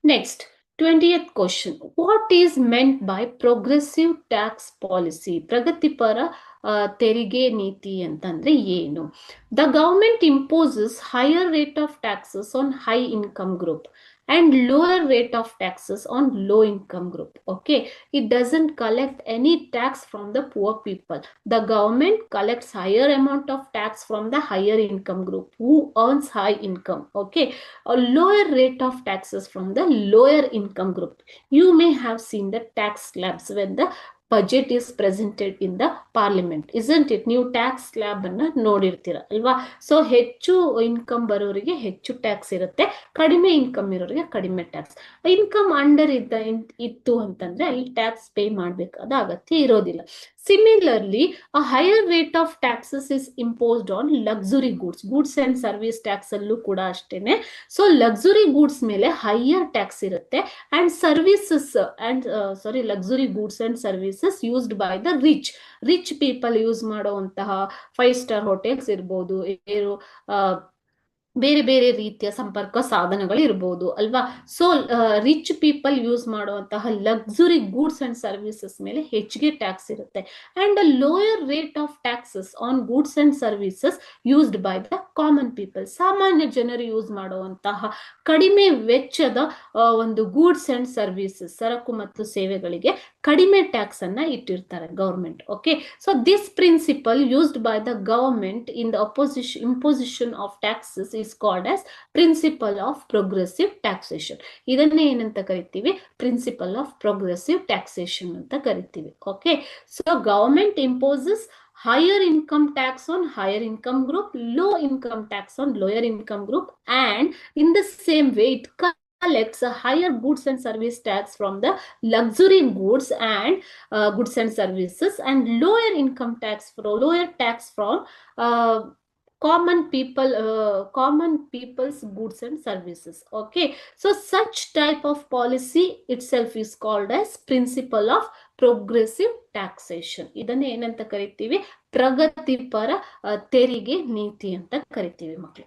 Next, 20th question. What is meant by progressive tax policy? ಪ್ರಗತಿಪರ ತೆರಿಗೆ ನೀತಿ ಅಂತಂದ್ರೆ ಏನು? The government imposes higher rate of taxes on high income group and lower rate of taxes on low income group. Okay, it doesn't collect any tax from the poor people. The government collects higher amount of tax from the higher income group who earns high income. Okay, a lower rate of taxes from the lower income group. You may have seen the tax slabs when the budget is presented in the parliament, isn't it? ನೀವು tax slab ಅನ್ನ ನೋಡಿರ್ತೀರ ಅಲ್ವಾ? So ಹೆಚ್ಚು income ಬರೋರಿಗೆ ಹೆಚ್ಚು tax ಇರುತ್ತೆ, ಕಡಿಮೆ income ಇರೋರಿಗೆ ಕಡಿಮೆ ಟ್ಯಾಕ್ಸ್. ಇನ್ಕಮ್ ಅಂಡರ್ ಇತ್ತು ಅಂತಂದ್ರೆ ಅಲ್ಲಿ ಟ್ಯಾಕ್ಸ್ ಪೇ ಮಾಡಬೇಕಾದ ಅಗತ್ಯ ಇರೋದಿಲ್ಲ. Similarly, a higher rate of taxes is imposed on luxury goods. Goods and service tax ಅಲ್ಲೂ ಕೂಡ ಅಷ್ಟೇನೆ. ಸೊ ಲಕ್ಸುರಿ ಗೂಡ್ಸ್ ಮೇಲೆ ಹೈಯರ್ ಟ್ಯಾಕ್ಸ್ ಇರುತ್ತೆ and services and luxury goods and services used by the rich people use ಮಾಡುವಂತಹ 5 star hotels ಇರ್ಬೋದು, ಬೇರೆ ಬೇರೆ ರೀತಿಯ ಸಂಪರ್ಕ ಸಾಧನಗಳು ಇರಬಹುದು ಅಲ್ವಾ? ಸೊ ರಿಚ್ ಪೀಪಲ್ ಯೂಸ್ ಮಾಡುವಂತಹ ಲಕ್ಸುರಿ ಗೂಡ್ಸ್ ಅಂಡ್ ಸರ್ವಿಸಸ್ ಮೇಲೆ ಹೆಚ್ಚಿಗೆ ಟ್ಯಾಕ್ಸ್ ಇರುತ್ತೆ and a lower rate of taxes on goods and services used by the common people. ಸಾಮಾನ್ಯ ಜನರು ಯೂಸ್ ಮಾಡುವಂತಹ ಕಡಿಮೆ ವೆಚ್ಚದ ಒಂದು ಗೂಡ್ಸ್ ಅಂಡ್ ಸರ್ವಿಸಸ್, ಸರಕು ಮತ್ತು ಸೇವೆಗಳಿಗೆ ಕಡಿಮೆ ಟ್ಯಾಕ್ಸ್ ಅನ್ನ ಇಟ್ಟಿರ್ತಾರೆ government. Okay, so this principle used by the government in the imposition of taxes is called as principle of progressive taxation. ಇದನ್ನೇ ಏನಂತ ಕರಿತೀವಿ? ಪ್ರಿನ್ಸಿಪಲ್ ಆಫ್ ಪ್ರೋಗ್ರೆಸಿವ್ ಟ್ಯಾಕ್ಸೇಷನ್ ಅಂತ ಕರಿತೀವಿ. Okay, so government imposes higher income tax on higher income group, low income tax on lower income group, and in the same way it collects a higher goods and service tax from the luxury goods and goods and services, and lower income tax from common people's goods and services. Okay, so such type of policy itself is called as principle of progressive taxation. ಇದನ್ನ ಏನಂತ ಕರಿತೀವಿ? ಪ್ರಗತಿಪರ ತೆರಿಗೆ ನೀತಿ ಅಂತ ಕರಿತೀವಿ ಮಕ್ಕಳು.